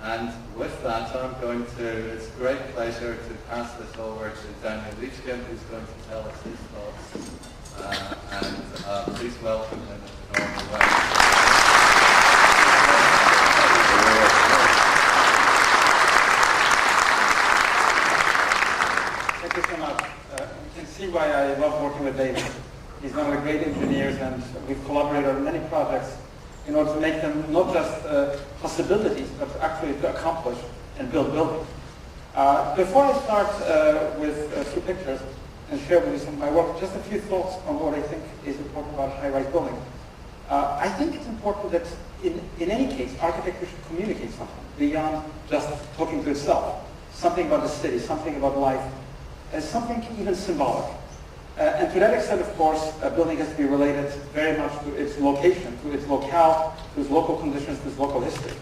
And with that, it's a great pleasure to pass this over to Daniel Libeskind, who's going to tell us his thoughts. Please welcome him in the normal way. Thank you so much. You can see why I love working with David. He's one of the great engineers, and we've collaborated on many projects in order to make them not just possibilities, but actually to accomplish and build buildings. Before I start with a few pictures and share with you some of my work, just a few thoughts on what I think is important about high-rise building. I think it's important that in any case, architecture should communicate something beyond just talking to itself, something about the city, something about life, something even symbolic. And to that extent, of course, a building has to be related very much to its location, to its locale, to its local conditions, to its local history.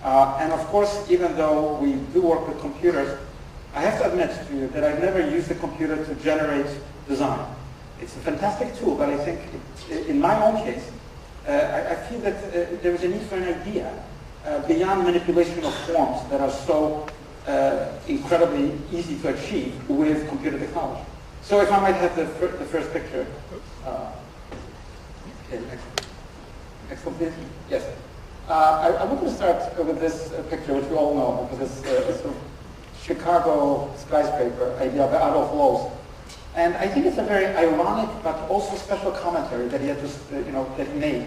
And of course, even though we do work with computers, I have to admit to you that I've never used a computer to generate design. It's a fantastic tool, but I think in my own case, I feel that there is a need for an idea beyond manipulation of forms that are so incredibly easy to achieve with computer technology. So if I might have the first picture. Okay, next one, please. Yes. I want to start with this picture, which we all know, because it's a Chicago skyscraper idea by Adolf Loos. And I think it's a very ironic but also special commentary that he had that he made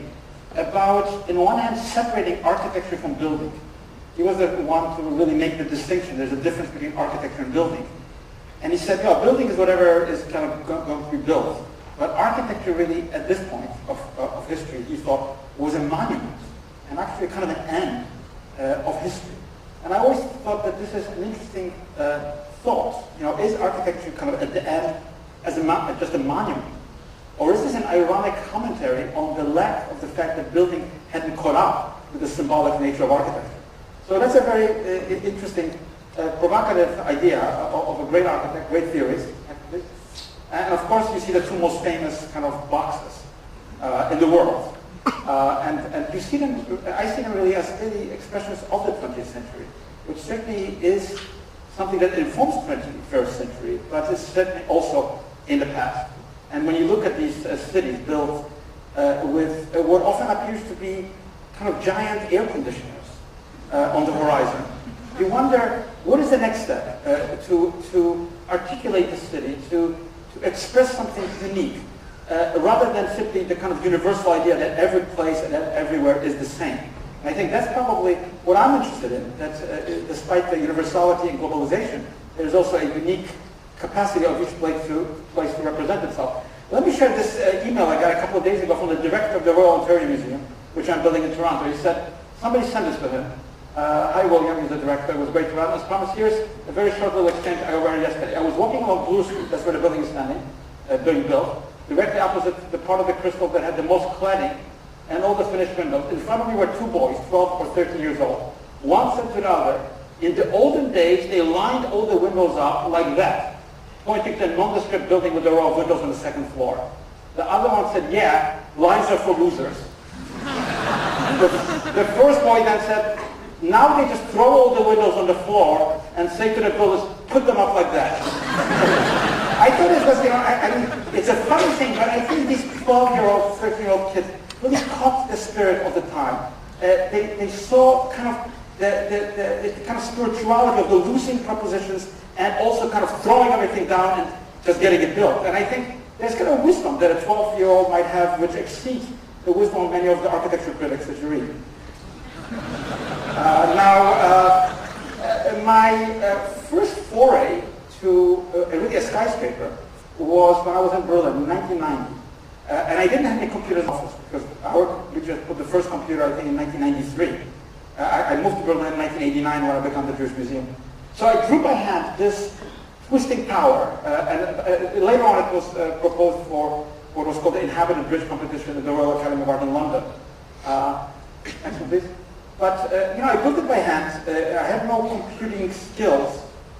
about, in one hand, separating architecture from building. He was the one to really make the distinction. There's a difference between architecture and building. And he said, building is whatever is kind of going to be built. But architecture really, at this point of history, he thought, was a monument, and actually kind of an end of history. And I always thought that this is an interesting thought. Is architecture kind of at the end as just a monument? Or is this an ironic commentary on the lack of the fact that building hadn't caught up with the symbolic nature of architecture? So that's a very interesting provocative idea of a great architect, great theories. And of course, you see the two most famous kind of boxes in the world. And you see them, I see them really as really expressions of the 20th century, which certainly is something that informs the 21st century, but is certainly also in the past. And when you look at these cities built with what often appears to be kind of giant air conditioners on the horizon, you wonder, what is the next step to articulate the city, to express something unique, rather than simply the kind of universal idea that every place and everywhere is the same. And I think that's probably what I'm interested in, that despite the universality and globalization, there's also a unique capacity of each place to represent itself. Let me share this email I got a couple of days ago from the director of the Royal Ontario Museum, which I'm building in Toronto. He said, somebody sent this to him. Hi, William, he's the director. It was great to have. As promised, here's a very short little exchange I overheard yesterday. I was walking along Blue Street, that's where the building is standing, being built, directly opposite the part of the crystal that had the most cladding and all the finished windows. In front of me were two boys, 12 or 13 years old. One said to the other, in the olden days, they lined all the windows up like that, pointing to a nondescript building with a row of windows on the second floor. The other one said, yeah, lines are for losers. The first boy then said, now they just throw all the windows on the floor and say to the builders, put them up like that. I thought it was, I mean, it's a funny thing, but I think these 12-year-old, 13-year-old kids really caught the spirit of the time. They saw kind of the kind of spirituality of the losing propositions and also kind of throwing everything down and just getting it built. And I think there's kind of wisdom that a 12-year-old might have which exceeds the wisdom of many of the architecture critics that you read. My first foray to really a skyscraper was when I was in Berlin in 1990. And I didn't have any computers in the office because we just put the first computer, I think, in 1993. I moved to Berlin in 1989 when I began the Jewish Museum. So I drew by hand this twisting tower. And later on it was proposed for what was called the Inhabited Bridge competition in the Royal Academy of Art in London. Next one, please. But I built it by hand. I had no computing skills,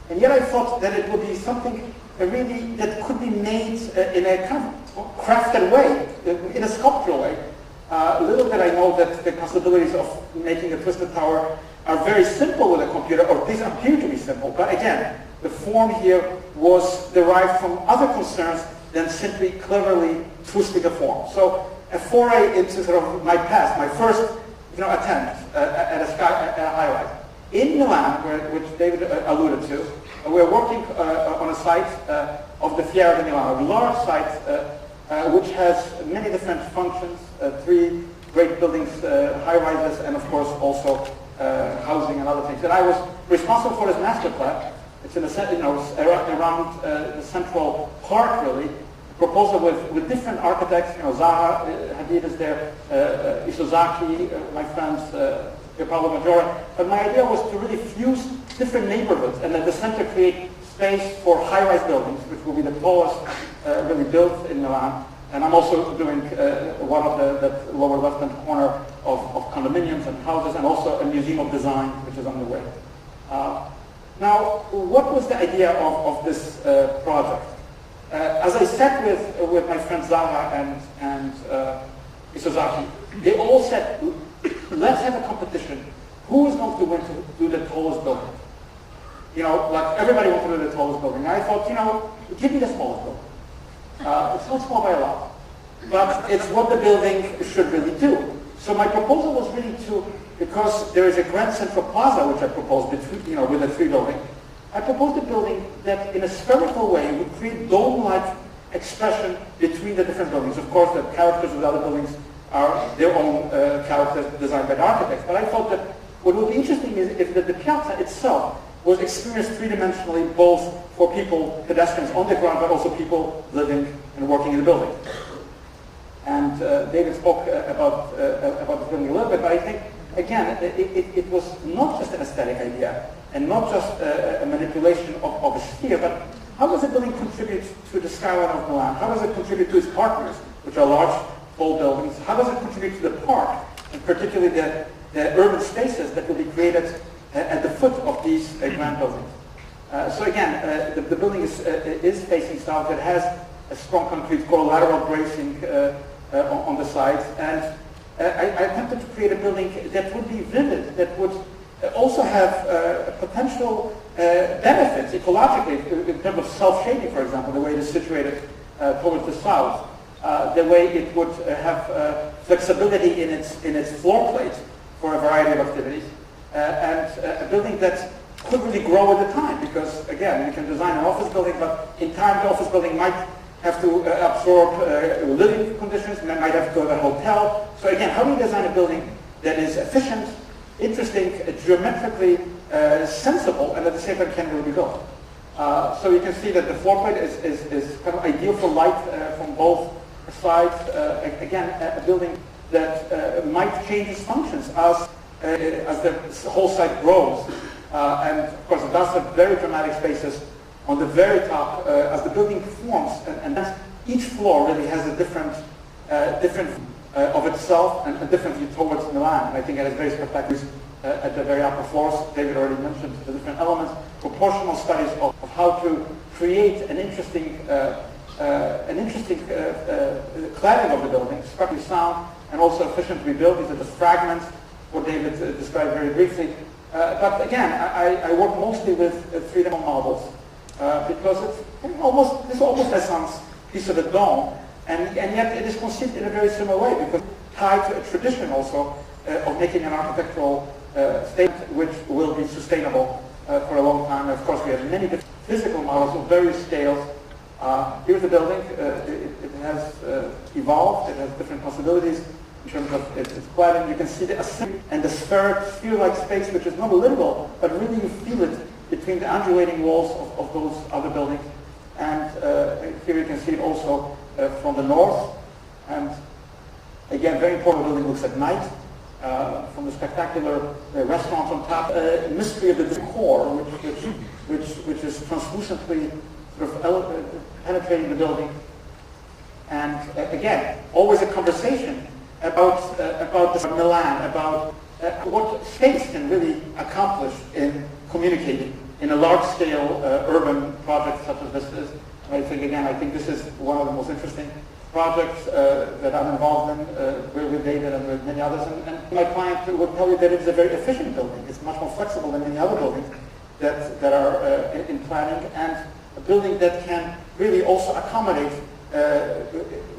and yet I thought that it would be something really that could be made in a kind of crafted way, in a sculptural way, Little did I know that the possibilities of making a twisted tower are very simple with a computer, or these appear to be simple. But again, the form here was derived from other concerns than simply cleverly twisting a form. So a foray into sort of my past, my first attempt at a high-rise. In Milan, which David alluded to, we're working on a site of the Fiera di Milano, a large site which has many different functions, 3 great buildings, high-rises, and of course also housing and other things. And I was responsible for this master plan. It's in around the central park, really. Proposal with different architects. Zaha Hadid is there, Isozaki, my friends, Paolo Maggiore. But my idea was to really fuse different neighborhoods and at the center create space for high-rise buildings, which will be the tallest really built in Milan. And I'm also doing one of the lower left-hand corner of condominiums and houses, and also a museum of design, which is underway. Now, what was the idea of this project? As I sat with my friend Zaha and Isozaki, they all said, let's have a competition. Who is going to win to do the tallest building? Like everybody wants to do the tallest building. And I thought, give me the smallest building. It's not small by a lot, but it's what the building should really do. So my proposal was really because there is a Grand Central Plaza, which I proposed between, with the 3 buildings. I proposed a building that in a spherical way would create dome-like expression between the different buildings. Of course, the characters of the other buildings are their own characters designed by the architects. But I thought that what would be interesting is if the piazza itself was experienced 3-dimensionally, both for people, pedestrians on the ground, but also people living and working in the building. And David spoke about the building a little bit, but I think, again, it was not just an aesthetic idea, and not just a manipulation of a sphere, but how does a building contribute to the skyline of Milan? How does it contribute to its partners, which are large, tall buildings? How does it contribute to the park, and particularly the urban spaces that will be created at the foot of these grand buildings? So again, the building is facing south. It has a strong concrete core, lateral bracing on the sides, and I attempted to create a building that would be vivid, that would also have potential benefits ecologically in terms of self-shading, for example, the way it is situated towards the south, the way it would have flexibility in its floor plate for a variety of activities, and a building that could really grow at the time, because again, you can design an office building, but in time the office building might have to absorb living conditions, might have to go to a hotel. So again, how do you design a building that is efficient, interesting, geometrically sensible, and at the same time can really be built? So you can see that the floor plate is kind of ideal for light from both sides. Again, a building that might change its functions as the whole site grows. And of course, it does have very dramatic spaces on the very top as the building forms, and each floor really has a different of itself and a different view towards Milan. And I think it has very spectacular at the very upper floors. David already mentioned the different elements, proportional studies of how to create an interesting cladding of the building, structurally sound and also efficient to be built. These are the fragments, what David described very briefly. But again, I work mostly with 3D models because it's almost as some piece of a dome, and yet it is conceived in a very similar way, because tied to a tradition also of making an architectural statement which will be sustainable for a long time. Of course, we have many different physical models of various scales. Here's the building. It has evolved. It has different possibilities in terms of its cladding. You can see the assembly and the sphere-like space, which is not livable, but really you feel it between the undulating walls of those other buildings. And here you can see it also from the north. And again, very important, the building looks at night. From the spectacular restaurant on top, mystery of the decor, which is translucently sort of penetrating the building. And again, always a conversation about Milan, about what space can really accomplish in communicating in a large-scale urban project such as this is. I think this is one of the most interesting. project that I'm involved in with David and with many others, and my client would tell you that it's a very efficient building. It's much more flexible than many other buildings that are in planning, and a building that can really also accommodate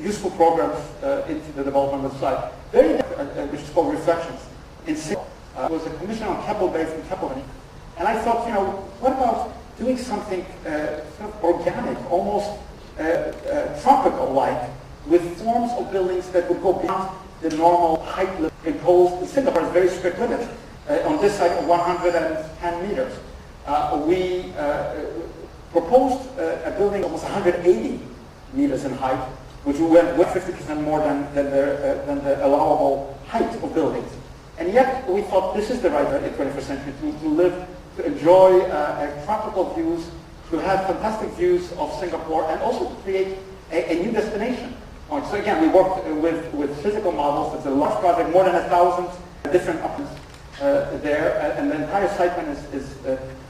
useful programs into the development of the site. Very which is called Reflections in Singapore. It was a commission on Keppel Bay from Keppel, and I thought, what about doing something sort of organic, almost tropical-like, with forms of buildings that would go beyond the normal height limit imposed in Singapore. It's very strict limit. On this site, 110 meters. We proposed a building almost 180 meters in height, which went 50% more than the allowable height of buildings. And yet, we thought this is the right way in the 21st century to live, to enjoy tropical views, to have fantastic views of Singapore, and also to create a new destination. So again, we worked with physical models. It's a large project, more than 1,000 different options there, and the entire site plan is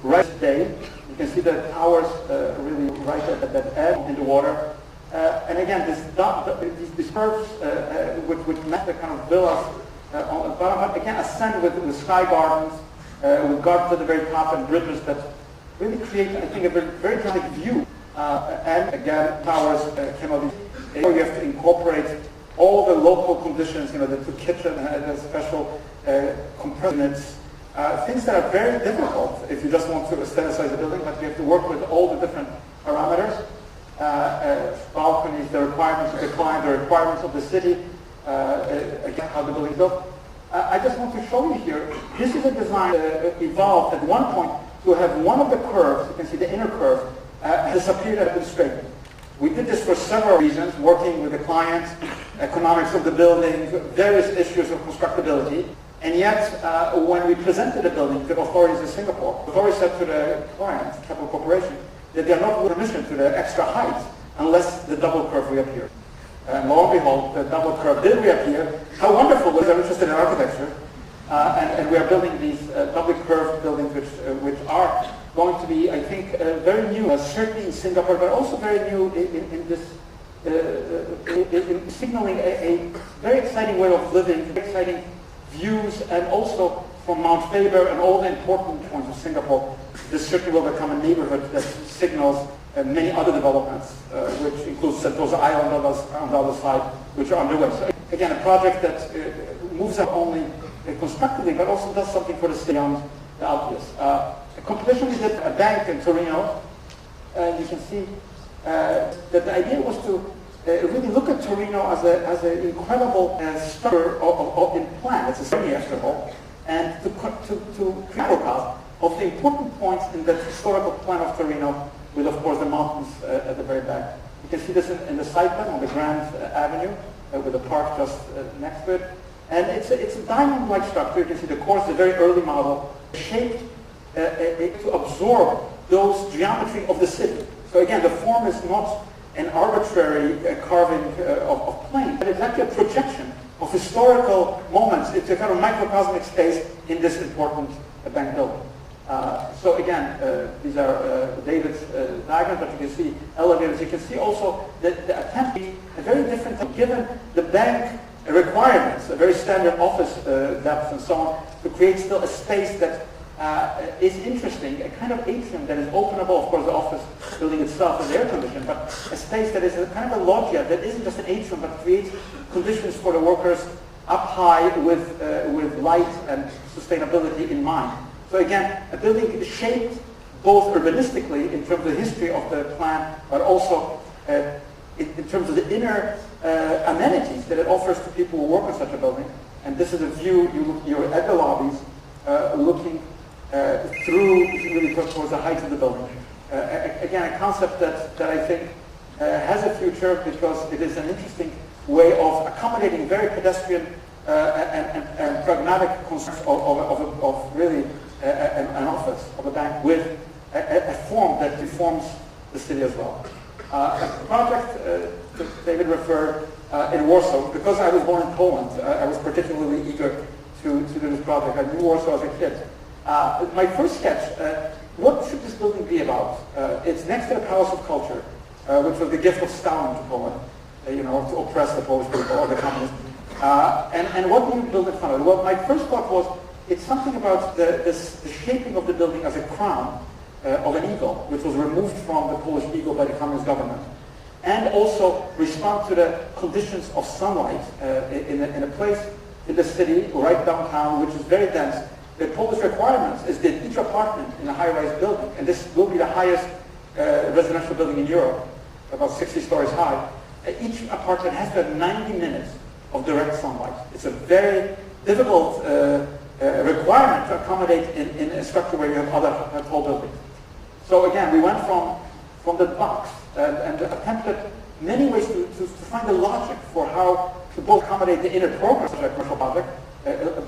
right today. You can see the towers really right at that edge in the water. And again, these curves which map the kind of villas on the bottom, again, ascend with sky gardens, with gardens at the very top and bridges that really create, I think, a very dramatic view. And again, towers came out. You have to incorporate all the local conditions, the kitchen and the special compressed units, things that are very difficult if you just want to aestheticize the building, but you have to work with all the different parameters, balconies, the requirements of the client, the requirements of the city, again, how the building is built. I just want to show you here, this is a design that evolved at one point to have one of the curves, you can see the inner curve, has appeared at the straight. We did this for several reasons, working with the client, economics of the building, various issues of constructability. And yet, when we presented the building to the authorities in Singapore, the authorities said to the client, Capital Corporation, that they are not with permission to the extra height unless the double curve reappeared. And lo and behold, the double curve did reappear. How wonderful was they're interested in architecture. And we are building these double curved buildings which are going to be, I think, very new, certainly in Singapore, but also very new in this, in signaling a very exciting way of living, very exciting views, and also from Mount Faber and all the important points of Singapore, this certainly will become a neighborhood that signals many other developments, which includes Sentosa Island on the other side, which are underway. So again, a project that moves not only constructively, but also does something for the city beyond the obvious. A competition we did at a bank in Torino. You can see that the idea was to really look at Torino as an incredible structure in plan. It's a city after all, and to create a microcosm of the important points in the historical plan of Torino, with of course the mountains at the very back. You can see this in the side plan on the Grand Avenue, with the park just next to it. And it's a diamond-like structure. You can see the core is a very early model, shaped to absorb those geometry of the city. So again, the form is not an arbitrary carving of plane, but it's actually a projection of historical moments into a kind of microcosmic space in this important bank building. So again, these are David's diagrams, but you can see elevators. You can see also that the attempt to be a very different, given the bank requirements, a very standard office depth and so on, to create still a space that is interesting, a kind of atrium that is openable. Of course, the office building itself is air conditioned, but a space that is a kind of a loggia that isn't just an atrium, but creates conditions for the workers up high with light and sustainability in mind. So again, a building shaped both urbanistically in terms of the history of the plan, but also in terms of the inner amenities that it offers to people who work in such a building. And this is a view, you're at the lobbies, looking through really towards the heights of the building. Again, a concept that I think has a future, because it is an interesting way of accommodating very pedestrian and pragmatic concerns of really an office of a bank with a form that deforms the city as well. A project David referred in Warsaw. Because I was born in Poland, I was particularly eager to do this project. I knew Warsaw as a kid. My first sketch, what should this building be about? It's next to the Palace of Culture, which was the gift of Stalin to Poland. to oppress the Polish people or the communists. And what do you build in front of it? Well, my first thought was, it's something about the shaping of the building as a crown of an eagle, which was removed from the Polish eagle by the communist government, and also respond to the conditions of sunlight in a place in the city, right downtown, which is very dense. The Polish requirements is that each apartment in a high-rise building, and this will be the highest residential building in Europe, about 60 stories high, each apartment has to have 90 minutes of direct sunlight. It's a very difficult requirement to accommodate in a structure where you have other tall buildings. So again, we went from the box and attempted many ways to find the logic for how to both accommodate the inner progress of a commercial project,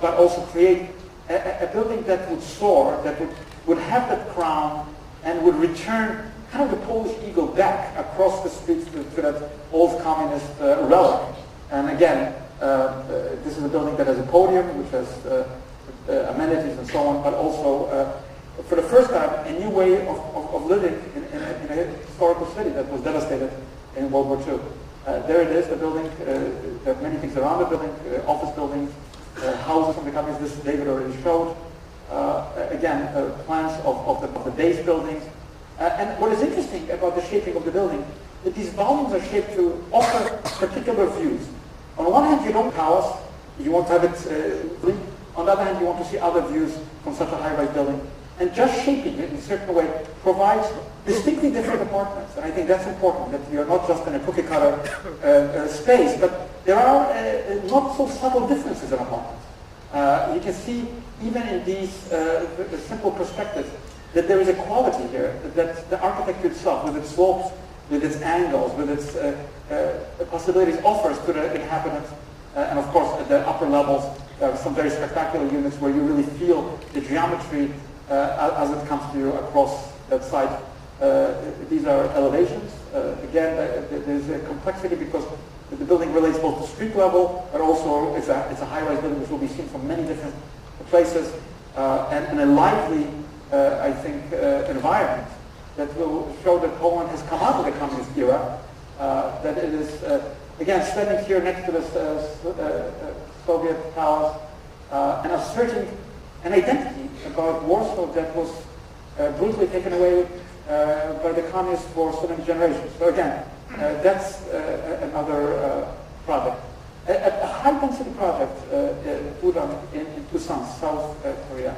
but also create a building that would soar, that would have that crown and would return kind of the Polish eagle back across the streets to that old communist relic. And again, this is a building that has a podium, which has amenities and so on, but also, for the first time, a new way of living in a historical city that was devastated in World War II. There it is, the building. There are many things around the building, office buildings, houses from the companies. This David already showed. Again, plans of the base buildings. And what is interesting about the shaping of the building, that these volumes are shaped to offer particular views. On the one hand, you don't palace, you want to have it on the other hand, you want to see other views from such a high-rise building. And just shaping it in a certain way provides distinctly different apartments. And I think that's important, that you're not just in a cookie-cutter space, but there are not so subtle differences in apartments. You can see, even in these simple perspectives, that there is a quality here, that the architecture itself, with its slopes, with its angles, with its possibilities, offers to the inhabitants. And of course, at the upper levels, there are some very spectacular units where you really feel the geometry as it comes to you across that site. These are elevations. Again, there's a complexity because the building relates both to street level, but also it's a high-rise building which will be seen from many different places, and a lively, I think, environment that will show that Poland has come out of the communist era, that it is, again, standing here next to the Soviet palace, and asserting an identity about Warsaw that was brutally taken away by the communists for so many generations. So again, that's another project. A high-density project, in Busan, South Korea.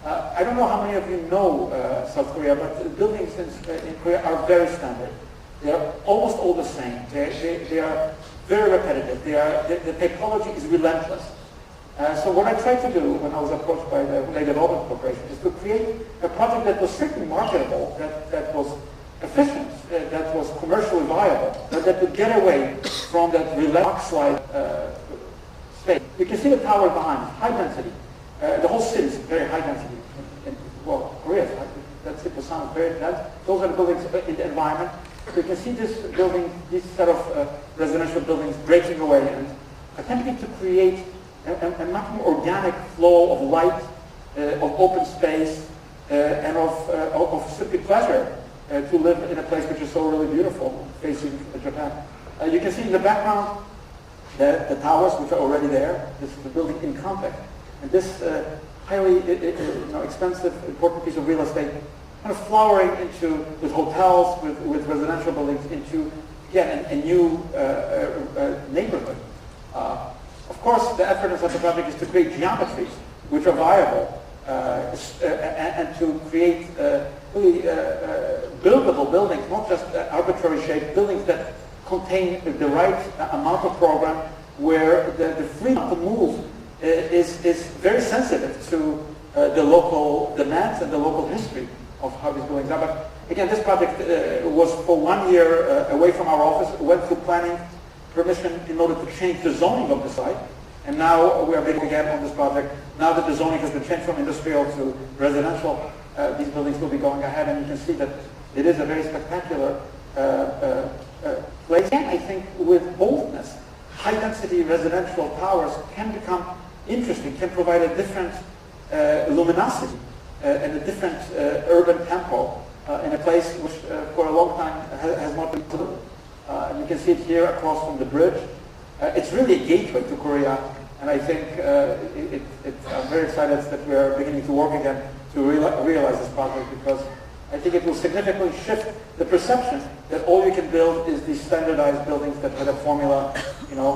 I don't know how many of you know South Korea, but buildings in Korea are very standard. They are almost all the same. They are very repetitive. The technology is relentless. So what I tried to do when I was approached by the Lake Development Corporation is to create a project that was certainly marketable, that was efficient, that was commercially viable, but that would get away from that box-like space. You can see the tower behind, high density. The whole city is very high density. Well, Korea, that's it, Busan is very dense. Those are the buildings in the environment. So you can see this building, this set of residential buildings breaking away and attempting to create a much more organic flow of light, of open space, and of simply pleasure to live in a place which is so really beautiful, facing Japan. You can see in the background the towers which are already there. This is the building in contact. And this highly expensive, important piece of real estate kind of flowering into, with hotels, with residential buildings, into, again, a new neighborhood. Of course, the effort of such a project is to create geometries which are viable and to create really buildable buildings, not just arbitrary shaped buildings that contain the right amount of program where the freedom to move is very sensitive to the local demands and the local history of how these buildings are. But again, this project was for 1 year away from our office, went through planning permission in order to change the zoning of the site. And now we are bidding again on this project. Now that the zoning has been changed from industrial to residential, these buildings will be going ahead, and you can see that it is a very spectacular place. And I think with boldness, high-density residential towers can become interesting, can provide a different luminosity and a different urban tempo in a place which for a long time has not been possible. You can see it here across from the bridge. It's really a gateway to Korea, and I think I'm very excited that we are beginning to work again to realize this project, because I think it will significantly shift the perception that all you can build is these standardized buildings that had a formula,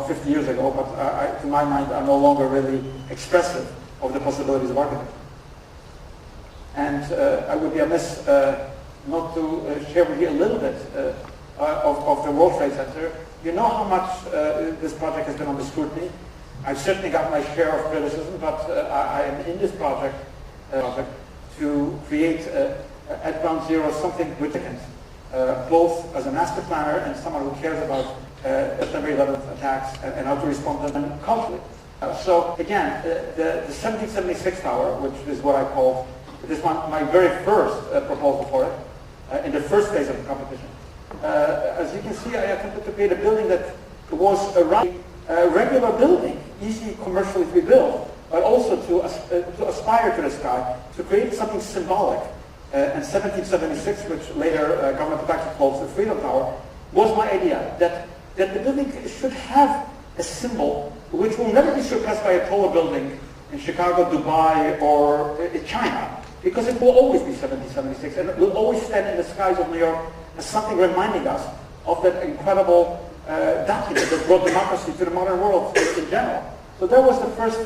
50 years ago, but to my mind are no longer really expressive of the possibilities of architecture. And I would be amiss not to share with you a little bit of the World Trade Center. You know how much this project has been under scrutiny. I've certainly got my share of criticism, but I am in this project to create at Ground Zero something which both as a master planner and someone who cares about September 11th attacks and how to respond to them culturally. So again, the 1776 tower, which is what I called this one, my very first proposal for it, in the first phase of the competition. As you can see, I attempted to create a building that was a regular building, easy commercially to be built, but also to aspire to the sky, to create something symbolic. And 1776, which later government of actually calls the Freedom Tower, was my idea, that the building should have a symbol which will never be surpassed by a taller building in Chicago, Dubai, or China, because it will always be 1776, and it will always stand in the skies of New York as something reminding us of that incredible document that brought democracy to the modern world in general. So that was the first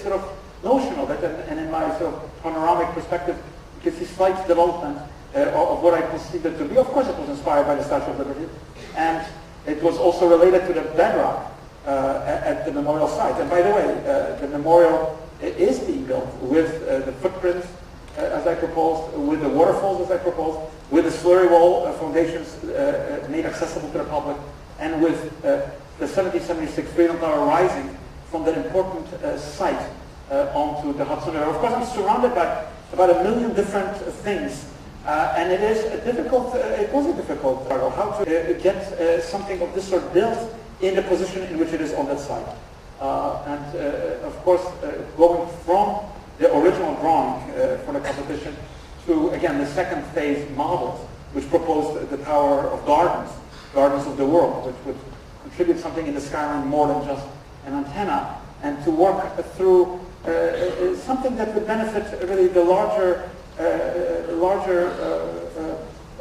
sort of notion of it, and in my sort of panoramic perspective, you can see slight development of what I conceived it to be. Of course, it was inspired by the Statue of Liberty, and it was also related to the bedrock at the memorial site. And by the way, the memorial is being built with the footprints as I proposed, with the waterfalls as I proposed, with the slurry wall foundations made accessible to the public, and with the 1776 Freedom Tower rising from that important site onto the Hudson River. Of course, I'm surrounded by about 1 million different things, and it was a difficult struggle how to get something of this sort built in the position in which it is on that site. Of course, going from the original drawing for the competition to, again, the second phase models, which proposed the Tower of Gardens of the World, which would contribute something in the skyline more than just an antenna, and to work through something that would benefit really the larger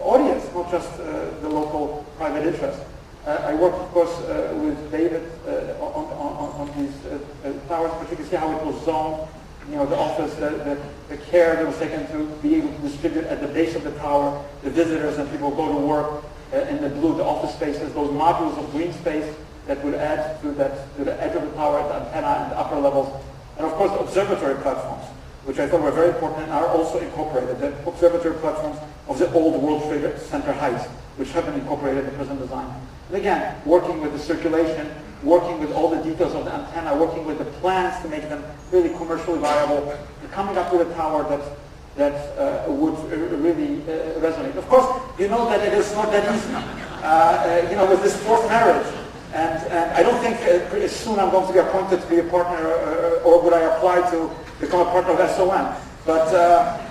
audience, not just the local private interest. I worked, of course, with David on these towers, but you can see how it was zoned. The office, the care that was taken to be able to distribute at the base of the tower, the visitors and people who go to work in the blue, the office spaces, those modules of green space that would add to the edge of the tower, the antenna and the upper levels. And of course, the observatory platforms, which I thought were very important and are also incorporated. The observatory platforms of the old World Trade Center heights, which have been incorporated in the present design. And again, working with the circulation, working with all the details of the antenna, working with the plans to make them really commercially viable, and coming up with a tower that would really resonate. Of course, you know that it is not that easy. With this fourth marriage, and I don't think soon I'm going to be appointed to be a partner, or would I apply to become a partner of SOM. But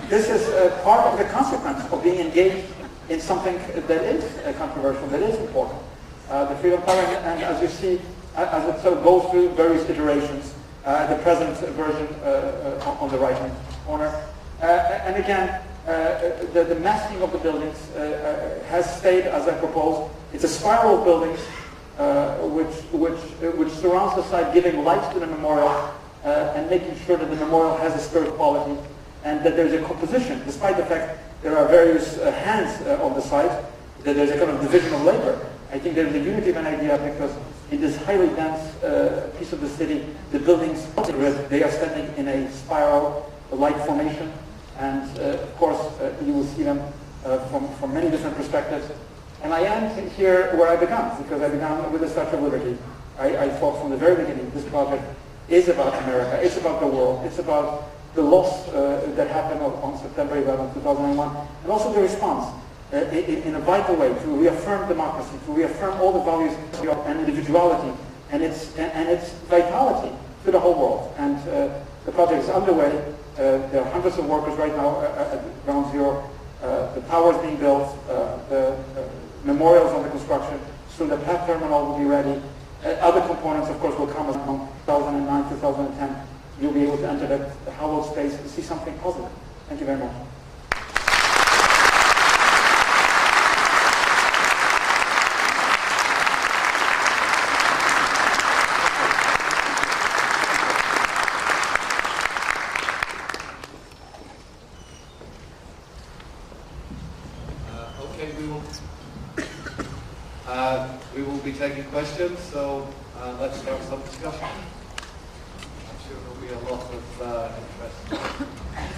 this is part of the consequence of being engaged in something that is controversial, that is important. The Freedom Tower, and as you see, as it sort of goes through various iterations, the present version on the right-hand corner. And again, the massing of the buildings has stayed as I proposed. It's a spiral of buildings which surrounds the site, giving light to the memorial and making sure that the memorial has a spirit quality, and that there's a composition, despite the fact there are various hands on the site, that there's a kind of division of labor. I think there's a unity of an idea, because in this highly dense piece of the city, the buildings, they are standing in a spiral light formation, and of course you will see them from many different perspectives. And I end here where I began, because I began with the Statue of Liberty. I thought from the very beginning, this project is about America, it's about the world, it's about the loss that happened on September 11, 2001, and also the response in a vital way to reaffirm democracy, to reaffirm all the values and individuality and its vitality to the whole world. And the project is underway. There are hundreds of workers right now at Ground Zero. The tower is being built. The memorials under construction. soon the PET terminal will be ready. Other components, of course, will come around 2009, 2010. You'll be able to enter that hollow space and see something positive. Thank you very much. Okay, we will be taking questions, so let's start some discussion. I'm sure there'll be a lot of interest.